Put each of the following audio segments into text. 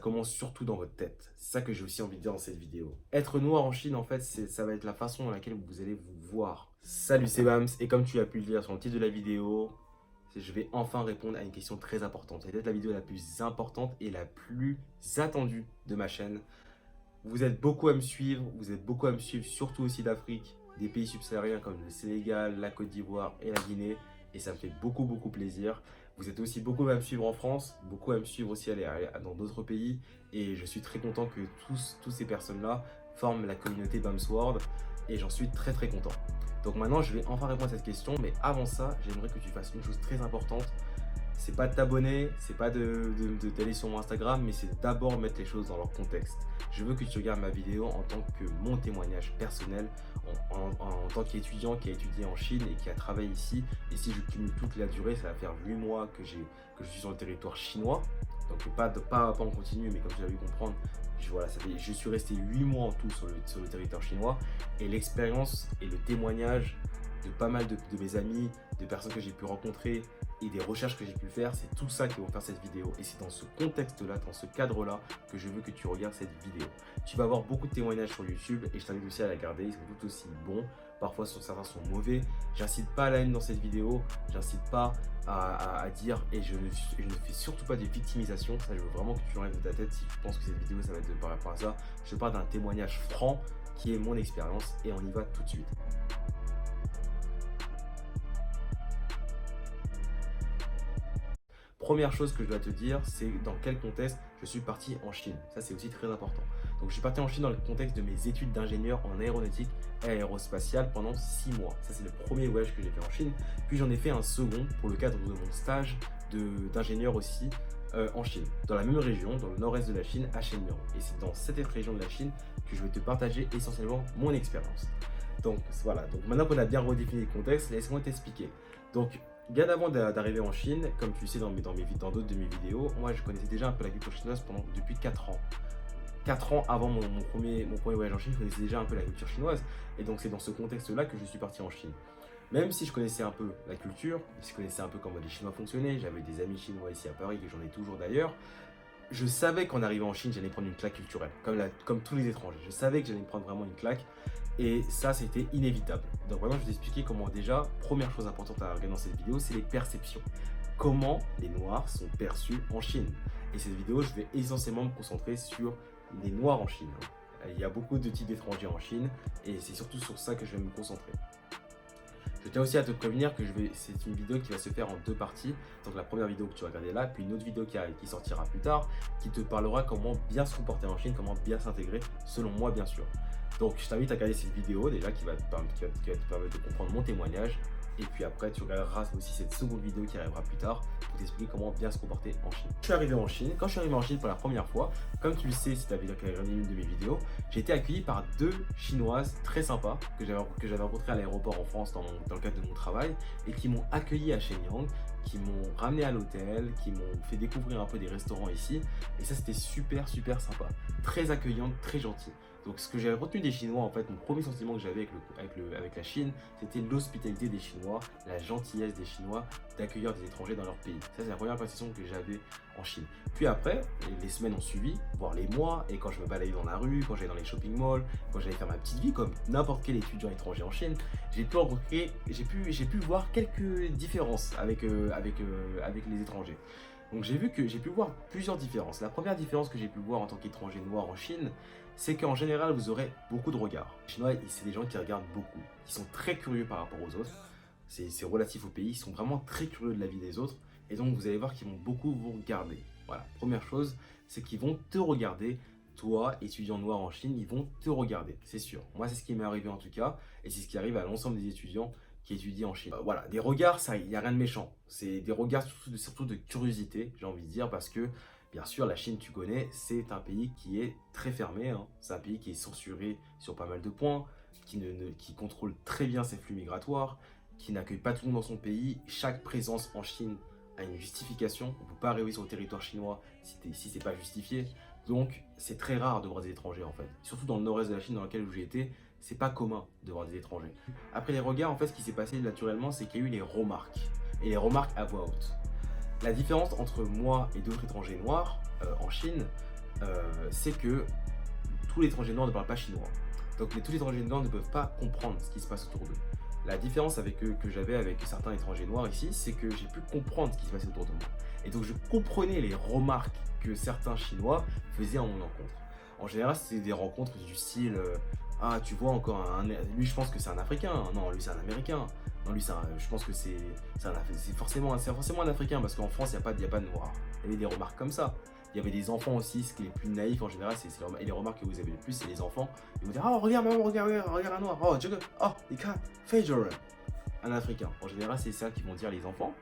commence surtout dans votre tête. C'est ça que j'ai aussi envie de dire dans cette vidéo. Être noir en Chine, en fait, ça va être la façon dans laquelle vous allez vous voir. Salut, c'est Bams, et comme tu as pu le lire sur le titre de la vidéo, je vais enfin répondre à une question très importante. C'est peut-être la vidéo la plus importante et la plus attendue de ma chaîne. Vous êtes beaucoup à me suivre, surtout aussi d'Afrique, des pays subsahariens comme le Sénégal, la Côte d'Ivoire et la Guinée, et ça me fait beaucoup plaisir. Vous êtes aussi beaucoup à me suivre en France, beaucoup à me suivre aussi dans d'autres pays, et je suis très content que tous ces personnes-là forment la communauté Bamsworld, et j'en suis très content. Donc maintenant, je vais enfin répondre à cette question, mais avant ça, j'aimerais que tu fasses une chose très importante. C'est pas de t'abonner, c'est pas d'aller sur mon Instagram, mais c'est d'abord mettre les choses dans leur contexte. Je veux que tu regardes ma vidéo en tant que mon témoignage personnel, en tant qu'étudiant qui a étudié en Chine et qui a travaillé ici. Et si je cumule toute la durée, ça va faire 8 mois que je suis sur le territoire chinois. Donc pas en continu, mais comme tu as pu comprendre, je suis resté 8 mois en tout sur le territoire chinois. Et l'expérience et le témoignage de pas mal de mes amis, de personnes que j'ai pu rencontrer, et des recherches que j'ai pu faire, c'est tout ça qui vont faire cette vidéo. Et c'est dans ce contexte-là, dans ce cadre-là, que je veux que tu regardes cette vidéo. Tu vas avoir beaucoup de témoignages sur YouTube et je t'invite aussi à la garder, ils sont tout aussi bons. Parfois, certains sont mauvais. J'incite pas à la haine dans cette vidéo, j'incite pas à dire, et je ne fais surtout pas de victimisation. Ça, je veux vraiment que tu l'enlèves de ta tête si tu penses que cette vidéo, ça va être par rapport à ça. Je te parle d'un témoignage franc qui est mon expérience et on y va tout de suite. Première chose que je dois te dire, c'est dans quel contexte je suis parti en Chine. Ça, c'est aussi très important. Donc, je suis parti en Chine dans le contexte de mes études d'ingénieur en aéronautique et aérospatiale pendant 6 mois. Ça, c'est le premier voyage que j'ai fait en Chine. Puis, j'en ai fait un second pour le cadre de mon stage d'ingénieur aussi en Chine, dans la même région, dans le nord-est de la Chine, à Shenyang. Et c'est dans cette région de la Chine que je vais te partager essentiellement mon expérience. Donc, voilà. Donc, maintenant qu'on a bien redéfini le contexte, laisse-moi t'expliquer. Donc, bien avant d'arriver en Chine, comme tu le sais dans d'autres de mes vidéos, moi je connaissais déjà un peu la culture chinoise depuis 4 ans. 4 ans avant mon premier voyage en Chine, je connaissais déjà un peu la culture chinoise. Et donc c'est dans ce contexte-là que je suis parti en Chine. Même si je connaissais un peu la culture, je connaissais un peu comment les Chinois fonctionnaient, j'avais des amis chinois ici à Paris, et j'en ai toujours d'ailleurs, je savais qu'en arrivant en Chine, j'allais prendre une claque culturelle, comme tous les étrangers. Je savais que j'allais me prendre vraiment une claque. Et ça, c'était inévitable. Donc vraiment, je vais t'expliquer comment déjà, première chose importante à regarder dans cette vidéo, c'est les perceptions. Comment les Noirs sont perçus en Chine. Et cette vidéo, je vais essentiellement me concentrer sur les Noirs en Chine. Il y a beaucoup de types d'étrangers en Chine et c'est surtout sur ça que je vais me concentrer. Je tiens aussi à te prévenir que c'est une vidéo qui va se faire en 2 parties. Donc la première vidéo que tu vas regarder là, puis une autre vidéo qui sortira plus tard, qui te parlera comment bien se comporter en Chine, comment bien s'intégrer, selon moi bien sûr. Donc je t'invite à regarder cette vidéo déjà qui va te permettre de comprendre mon témoignage. Et puis après tu regarderas aussi cette seconde vidéo qui arrivera plus tard pour t'expliquer comment bien se comporter en Chine. Je suis arrivé en Chine. Quand je suis arrivé en Chine pour la première fois, comme tu le sais si tu as regardé une de mes vidéos, j'ai été accueilli par 2 Chinoises très sympas que j'avais rencontrées à l'aéroport en France dans le cadre de mon travail et qui m'ont accueilli à Shenyang, qui m'ont ramené à l'hôtel, qui m'ont fait découvrir un peu des restaurants ici. Et ça, c'était super sympa. Très accueillante, très gentil. Donc ce que j'ai retenu des Chinois, en fait, mon premier sentiment que j'avais avec la Chine, c'était l'hospitalité des Chinois, la gentillesse des Chinois d'accueillir des étrangers dans leur pays. Ça, c'est la première impression que j'avais en Chine. Puis après, les semaines ont suivi, voire les mois, et quand je me baladais dans la rue, quand j'allais dans les shopping malls, quand j'allais faire ma petite vie, comme n'importe quel étudiant étranger en Chine, j'ai pu voir quelques différences avec les étrangers. Donc j'ai pu voir plusieurs différences. La première différence que j'ai pu voir en tant qu'étranger noir en Chine, c'est qu'en général, vous aurez beaucoup de regards. Les Chinois, c'est des gens qui regardent beaucoup, qui sont très curieux par rapport aux autres. C'est relatif au pays, ils sont vraiment très curieux de la vie des autres. Et donc, vous allez voir qu'ils vont beaucoup vous regarder. Voilà, première chose, c'est qu'ils vont te regarder. Toi, étudiant noir en Chine, ils vont te regarder, c'est sûr. Moi, c'est ce qui m'est arrivé en tout cas, et c'est ce qui arrive à l'ensemble des étudiants qui étudient en Chine. Voilà, des regards, ça, il n'y a rien de méchant. C'est des regards surtout de curiosité, j'ai envie de dire, parce que bien sûr, la Chine, tu connais, c'est un pays qui est très fermé. Hein. C'est un pays qui est censuré sur pas mal de points, qui contrôle très bien ses flux migratoires, qui n'accueille pas tout le monde dans son pays. Chaque présence en Chine a une justification. On ne peut pas arriver sur le territoire chinois si ce n'est pas justifié. Donc, c'est très rare de voir des étrangers en fait. Surtout dans le nord-est de la Chine dans lequel j'ai été, c'est pas commun de voir des étrangers. Après les regards, en fait, ce qui s'est passé naturellement, c'est qu'il y a eu les remarques. Et les remarques à voix haute. La différence entre moi et d'autres étrangers noirs en Chine, c'est que tous les étrangers noirs ne parlent pas chinois. Donc tous les étrangers noirs ne peuvent pas comprendre ce qui se passe autour d'eux. La différence avec eux que j'avais avec certains étrangers noirs ici, c'est que j'ai pu comprendre ce qui se passait autour de moi. Et donc je comprenais les remarques que certains Chinois faisaient en mon encontre. En général, c'était des rencontres du style ah, tu vois encore lui, je pense que c'est un Africain. Non, lui, c'est un Américain. Non, lui, je pense que c'est forcément un Africain parce qu'en France, il n'y a pas de Noirs. Il y avait des remarques comme ça. Il y avait des enfants aussi, ce qui est les plus naïf en général, et les remarques que vous avez le plus, c'est les enfants. Ils vont dire oh, regarde, maman, regarde un noir. Oh, il can Fajer. Un Africain. En général, c'est ça qu'ils vont dire les enfants.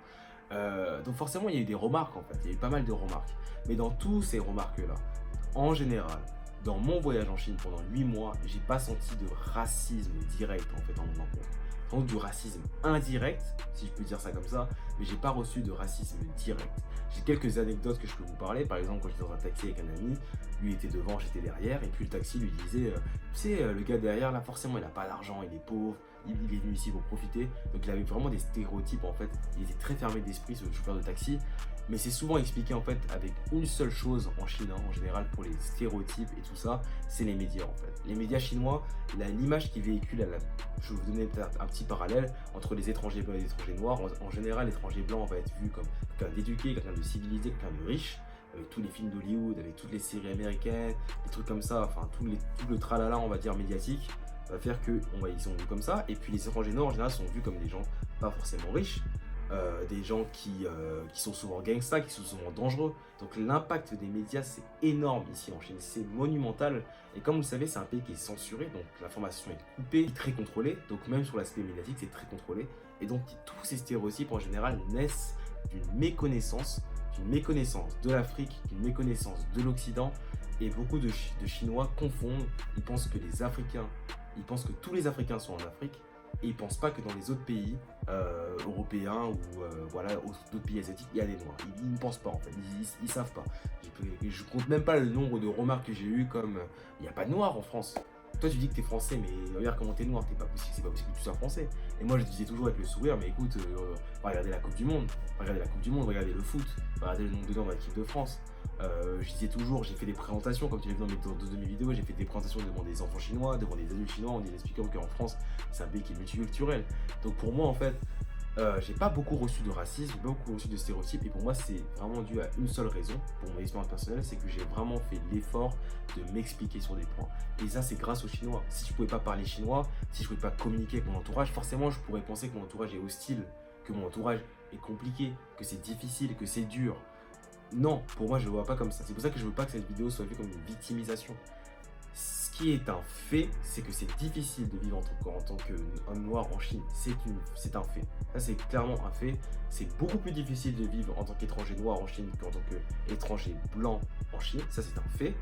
Donc, forcément, il y a eu des remarques en fait. Il y a eu pas mal de remarques. Mais dans toutes ces remarques-là, en général, dans mon voyage en Chine pendant 8 mois, j'ai pas senti de racisme direct en fait en mon encontre. Donc du racisme indirect, si je peux dire ça comme ça, mais j'ai pas reçu de racisme direct. J'ai quelques anecdotes que je peux vous parler. Par exemple, quand j'étais dans un taxi avec un ami, lui était devant, j'étais derrière, et puis le taxi lui disait tu sais, le gars derrière là, forcément il a pas d'argent, il est pauvre, il est venu ici pour profiter. Donc il avait vraiment des stéréotypes en fait. Il était très fermé d'esprit, ce chauffeur de taxi. Mais c'est souvent expliqué en fait avec une seule chose en Chine, hein, en général pour les stéréotypes et tout ça, c'est les médias en fait. Les médias chinois, l'image qu'ils véhiculent, je vais vous donner peut-être un petit parallèle entre les étrangers blancs et les étrangers noirs. En général, l'étranger blanc va être vu comme quelqu'un d'éduqué, quelqu'un de civilisé, quelqu'un de riche, avec tous les films d'Hollywood, avec toutes les séries américaines, des trucs comme ça, enfin tout le tralala on va dire médiatique, va faire ils sont vus comme ça. Et puis les étrangers noirs en général sont vus comme des gens pas forcément riches. Des gens qui sont souvent gangsters, qui sont souvent dangereux. Donc l'impact des médias, c'est énorme ici en Chine, c'est monumental. Et comme vous le savez, c'est un pays qui est censuré, donc l'information est coupée, très contrôlée. Donc même sur l'aspect médiatique, c'est très contrôlé. Et donc tous ces stéréotypes en général naissent d'une méconnaissance de l'Afrique, d'une méconnaissance de l'Occident. Et beaucoup de Chinois confondent, ils pensent que tous les Africains sont en Afrique. Et ils ne pensent pas que dans les autres pays européens ou d'autres pays asiatiques, il y a des noirs. Ils ne pensent pas en fait, ils ne savent pas. Je compte même pas le nombre de remarques que j'ai eues comme il n'y a pas de noirs en France. Toi tu dis que tu es français, mais regarde comment tu es noir, c'est pas possible que tu sois français. Et moi je disais toujours avec le sourire, mais écoute, regardez la Coupe du Monde, regardez le foot, regardez le nombre de gars dans l'équipe de France. Je disais toujours, j'ai fait des présentations, comme tu l'as vu dans mes vidéos, j'ai fait des présentations devant des enfants chinois, devant des adultes chinois, en expliquant qu'en France, c'est un pays qui est multiculturel. Donc pour moi, en fait, j'ai pas beaucoup reçu de racisme, pas beaucoup reçu de stéréotypes, et pour moi, c'est vraiment dû à une seule raison, pour mon expérience personnelle, c'est que j'ai vraiment fait l'effort de m'expliquer sur des points. Et ça, c'est grâce aux Chinois. Si je pouvais pas parler chinois, si je pouvais pas communiquer avec mon entourage, forcément, je pourrais penser que mon entourage est hostile, que mon entourage est compliqué, que c'est difficile, que c'est dur. Non, pour moi, je ne le vois pas comme ça. C'est pour ça que je ne veux pas que cette vidéo soit vue comme une victimisation. Ce qui est un fait, c'est que c'est difficile de vivre en tant qu'homme noir en Chine. C'est un fait. Ça, c'est clairement un fait. C'est beaucoup plus difficile de vivre en tant qu'étranger noir en Chine qu'en tant qu'étranger blanc en Chine. Ça, c'est un fait.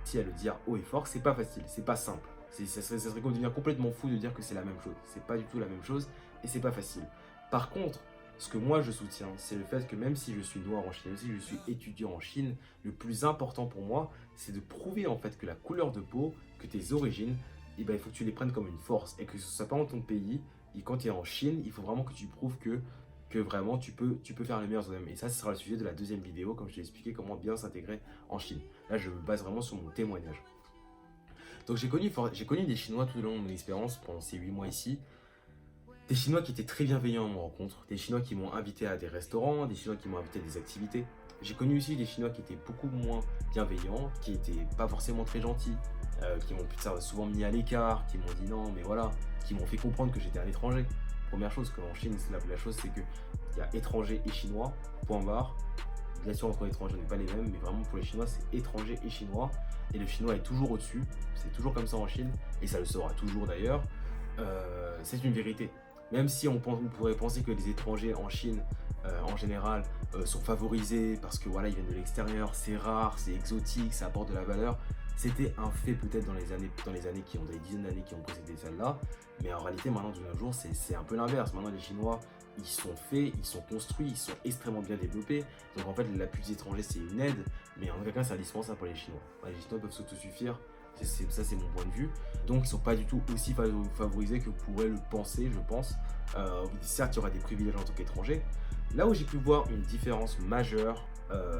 Si à le dire haut et fort, c'est pas facile, c'est pas simple. Ça serait comme devenir complètement fou de dire que c'est la même chose. C'est pas du tout la même chose et c'est pas facile. Par contre, ce que moi je soutiens, c'est le fait que même si je suis noir en Chine, même si je suis étudiant en Chine, le plus important pour moi, c'est de prouver en fait que la couleur de peau, que tes origines, il faut que tu les prennes comme une force et que ce soit pas dans ton pays. Et quand tu es en Chine, il faut vraiment que tu prouves que vraiment tu peux faire le meilleur toi-même. Et ça, ce sera le sujet de la deuxième vidéo, comme je t'ai expliqué comment bien s'intégrer en Chine. Là, je me base vraiment sur mon témoignage. Donc j'ai connu des Chinois tout au long de mon expérience pendant ces 8 mois ici. Des Chinois qui étaient très bienveillants à mon rencontre, des Chinois qui m'ont invité à des restaurants, des Chinois qui m'ont invité à des activités. J'ai connu aussi des Chinois qui étaient beaucoup moins bienveillants, qui n'étaient pas forcément très gentils, qui m'ont souvent mis à l'écart, qui m'ont dit non, mais voilà, qui m'ont fait comprendre que j'étais un étranger. Première chose, qu'en Chine, la chose, c'est qu'il y a étrangers et Chinois, point barre. Bien sûr, entre étrangers, on n'est pas les mêmes, mais vraiment pour les Chinois, c'est étrangers et Chinois. Et le Chinois est toujours au-dessus, c'est toujours comme ça en Chine, et ça le sera toujours d'ailleurs. C'est une vérité. Même si on pourrait penser que les étrangers en Chine, en général, sont favorisés parce que voilà, ils viennent de l'extérieur, c'est rare, c'est exotique, ça apporte de la valeur. C'était un fait peut-être dans les dizaines d'années qui ont précédé celle-là. Mais en réalité, maintenant, de nos jours, c'est un peu l'inverse. Maintenant, les Chinois, ils sont faits, ils sont construits, ils sont extrêmement bien développés. Donc en fait, l'appui des étrangers, c'est une aide. Mais en tout cas, c'est indispensable pour les Chinois. Les Chinois peuvent s'autosuffire Ça, c'est mon point de vue. Donc, ils ne sont pas du tout aussi favorisés que pourrait le penser, je pense. Certes, il y aura des privilèges en tant qu'étranger. Là où j'ai pu voir une différence majeure,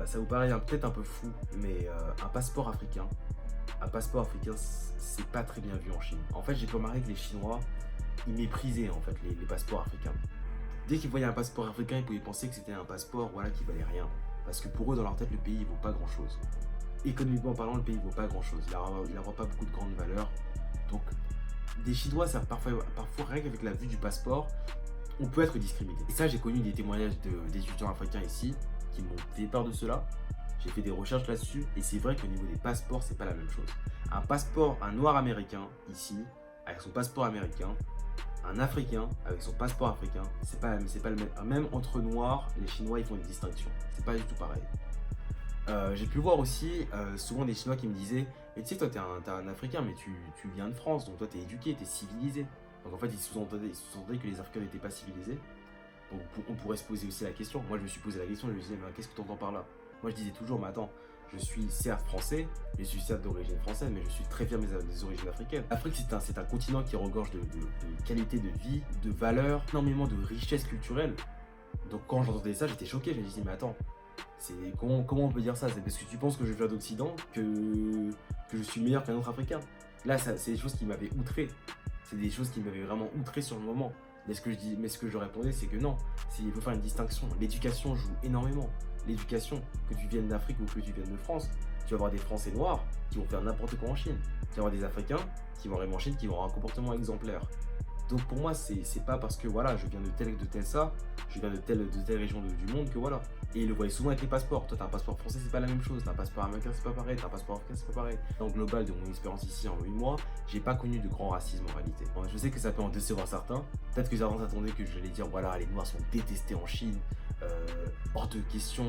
ça vous paraît peut-être un peu fou, mais un passeport africain, c'est pas très bien vu en Chine. En fait, j'ai pu remarquer que les Chinois, ils méprisaient en fait les passeports africains. Dès qu'ils voyaient un passeport africain, ils pouvaient penser que c'était un passeport qui valait rien. Parce que pour eux, dans leur tête, le pays ne vaut pas grand-chose. Économiquement parlant, le pays ne vaut pas grand-chose. Il n'aura pas beaucoup de grandes valeurs. Donc, des Chinois, parfois rien qu'avec la vue du passeport, on peut être discriminé. Et ça, j'ai connu des témoignages d'étudiants africains ici qui m'ont fait peur de cela. J'ai fait des recherches là-dessus et c'est vrai qu'au niveau des passeports, c'est pas la même chose. Un noir américain ici, avec son passeport américain, un Africain avec son passeport africain, c'est pas le même. Même entre noirs, les Chinois ils font une distinction. C'est pas du tout pareil. J'ai pu voir aussi souvent des Chinois qui me disaient mais tu sais, toi t'es un Africain, mais tu viens de France, donc toi t'es éduqué, t'es civilisé. Donc en fait, ils sous-entendaient que les Africains n'étaient pas civilisés. Donc on pourrait se poser aussi la question. Moi, je me suis posé la question, je me disais, mais qu'est-ce que tu entends par là? Moi, je disais toujours, mais attends, je suis certes français, je suis certes d'origine française, mais je suis très fier des origines africaines. L'Afrique, c'est un continent qui regorge de qualité de vie, de valeurs, énormément de richesse culturelle. Donc quand j'entendais ça, j'étais choqué, je me disais, mais attends, comment on peut dire ça? C'est parce que tu penses que je viens d'Occident que je suis meilleur qu'un autre Africain. Là, c'est des choses qui m'avaient outré. C'est des choses qui m'avaient vraiment outré sur le moment. Mais ce que je répondais, c'est que non, il faut faire une distinction. L'éducation joue énormément. L'éducation, que tu viennes d'Afrique ou que tu viennes de France, tu vas avoir des Français noirs qui vont faire n'importe quoi en Chine. Tu vas avoir des Africains qui vont arriver en Chine, qui vont avoir un comportement exemplaire. Donc pour moi, c'est pas parce que voilà, je viens de je viens de telle région du monde que voilà. Et ils le voyaient souvent avec les passeports. Toi, t'as un passeport français, c'est pas la même chose. T'as un passeport américain, c'est pas pareil. T'as un passeport africain, c'est pas pareil. Dans le global de mon expérience ici en 8 mois, j'ai pas connu de grand racisme en réalité. Bon, je sais que ça peut en décevoir certains. Peut-être que certains s'attendaient que j'allais dire voilà, les Noirs sont détestés en Chine, hors de question,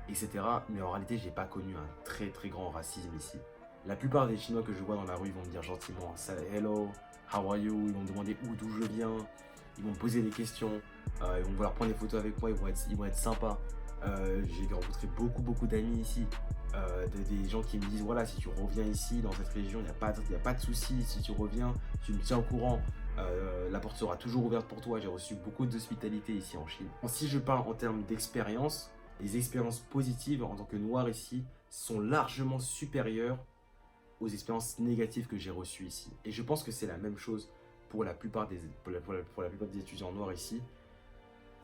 etc. Mais en réalité, j'ai pas connu un très très grand racisme ici. La plupart des Chinois que je vois dans la rue, ils vont me dire gentiment hello, how are you? Ils vont me demander d'où je viens. Ils vont me poser des questions. Ils vont vouloir prendre des photos avec moi. Ils vont être sympas. J'ai rencontré beaucoup d'amis ici. Des gens qui me disent voilà, si tu reviens ici dans cette région, il n'y a pas de souci. Si tu reviens, tu me tiens au courant. La porte sera toujours ouverte pour toi. J'ai reçu beaucoup d'hospitalité ici en Chine. Si je parle en termes d'expérience, les expériences positives en tant que noir ici sont largement supérieures aux expériences négatives que j'ai reçues ici. Et je pense que c'est la même chose pour la plupart des étudiants noirs ici.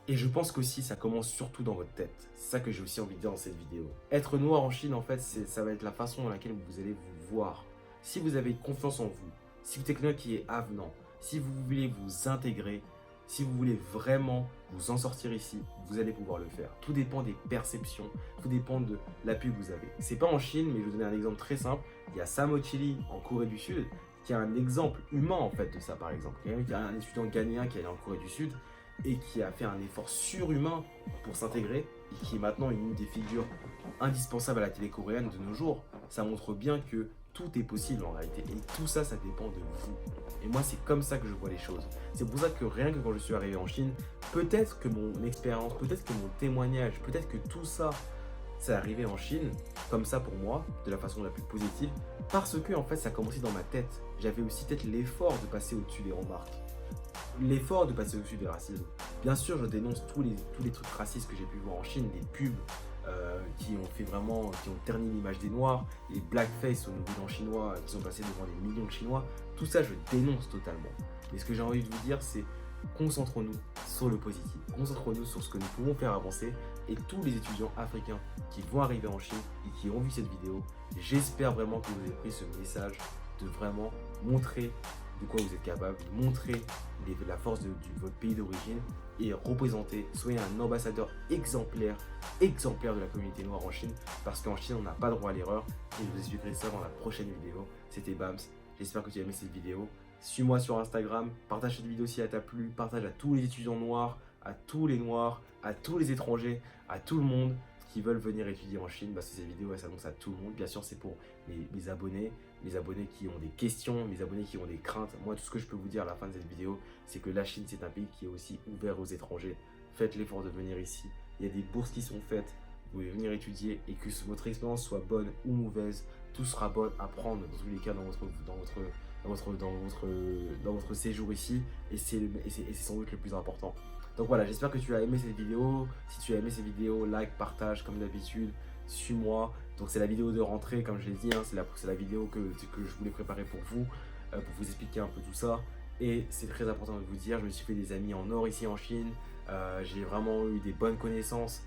Et je pense qu'aussi ça commence surtout dans votre tête. C'est ça que j'ai aussi envie de dire dans cette vidéo. Être noir en Chine, en fait, ça va être la façon dans laquelle vous allez vous voir. Si vous avez confiance en vous, si vous êtes quelqu'un qui est avenant, si vous voulez vous intégrer, si vous voulez vraiment vous en sortir ici, vous allez pouvoir le faire. Tout dépend des perceptions, tout dépend de l'appui que vous avez. C'est pas en Chine, mais je vais vous donner un exemple très simple. Il y a Sam Ochili en Corée du Sud, qui a un exemple humain en fait de ça par exemple. Il y a un étudiant ghanéen qui est allé en Corée du Sud et qui a fait un effort surhumain pour s'intégrer et qui est maintenant une des figures indispensables à la télé coréenne de nos jours. Ça montre bien que tout est possible en réalité et tout ça, ça dépend de vous. Et moi, c'est comme ça que je vois les choses. C'est pour ça que rien que quand je suis arrivé en Chine, peut-être que mon expérience, peut-être que mon témoignage, peut-être que tout ça, c'est arrivé en Chine, comme ça pour moi, de la façon la plus positive, parce que en fait, ça a commencé dans ma tête. J'avais aussi peut-être l'effort de passer au-dessus des remarques. L'effort de passer au-dessus des racismes. Bien sûr, je dénonce tous les trucs racistes que j'ai pu voir en Chine, des pubs qui ont terni l'image des Noirs, les blackface au nouvel an chinois qui sont passés devant des millions de Chinois. Tout ça, je dénonce totalement. Mais ce que j'ai envie de vous dire, c'est concentrons-nous sur le positif. Concentrons-nous sur ce que nous pouvons faire avancer. Et tous les étudiants africains qui vont arriver en Chine et qui ont vu cette vidéo, j'espère vraiment que vous avez pris ce message de vraiment montrer de quoi vous êtes capable, montrer la force de votre pays d'origine et représenter, soyez un ambassadeur exemplaire de la communauté noire en Chine, parce qu'en Chine on n'a pas droit à l'erreur. Et je vous expliquerai ça dans la prochaine vidéo. C'était Bams, j'espère que tu as aimé cette vidéo. Suis-moi sur Instagram, partage cette vidéo si elle t'a plu, partage à tous les étudiants noirs, à tous les noirs, à tous les étrangers, à tout le monde qui veulent venir étudier en Chine, parce que cette vidéo elle s'annonce à tout le monde. Bien sûr, c'est pour mes abonnés qui ont des questions, mes abonnés qui ont des craintes. Moi, tout ce que je peux vous dire à la fin de cette vidéo, c'est que la Chine, c'est un pays qui est aussi ouvert aux étrangers. Faites l'effort de venir ici. Il y a des bourses qui sont faites. Vous pouvez venir étudier et que votre expérience soit bonne ou mauvaise, tout sera bon à prendre dans tous les cas dans votre séjour ici, et c'est sans doute le plus important. Donc voilà, j'espère que tu as aimé cette vidéo. Si tu as aimé cette vidéo, like, partage comme d'habitude, suis-moi. Donc c'est la vidéo de rentrée, comme je l'ai dit, hein, c'est la vidéo que je voulais préparer pour vous expliquer un peu tout ça. Et c'est très important de vous dire, je me suis fait des amis en or ici en Chine. J'ai vraiment eu des bonnes connaissances,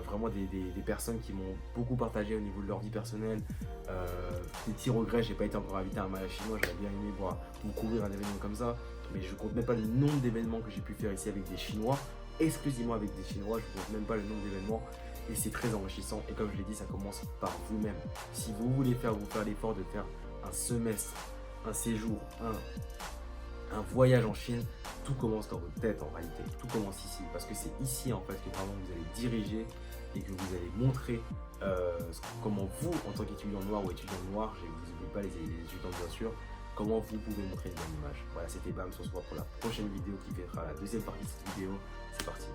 vraiment des personnes qui m'ont beaucoup partagé au niveau de leur vie personnelle. Des petits regrets, j'ai pas été encore invité à un mariage chinois, j'aurais bien aimé vous couvrir un événement comme ça, mais je compte même pas le nombre d'événements que j'ai pu faire ici avec des Chinois, exclusivement avec des Chinois, je compte même pas le nombre d'événements, et c'est très enrichissant. Et comme je l'ai dit, ça commence par vous-même. Si vous voulez vous faire l'effort de faire un semestre, un séjour, un voyage en Chine, tout commence dans votre tête en réalité, tout commence ici, parce que c'est ici en fait que vraiment vous allez diriger et que vous allez montrer comment vous, en tant qu'étudiant noir ou étudiant noir, je ne vous oublie pas les étudiants bien sûr, comment vous pouvez montrer une bonne image. Voilà, c'était Bam, on se voit pour la prochaine vidéo qui fera la deuxième partie de cette vidéo, c'est parti.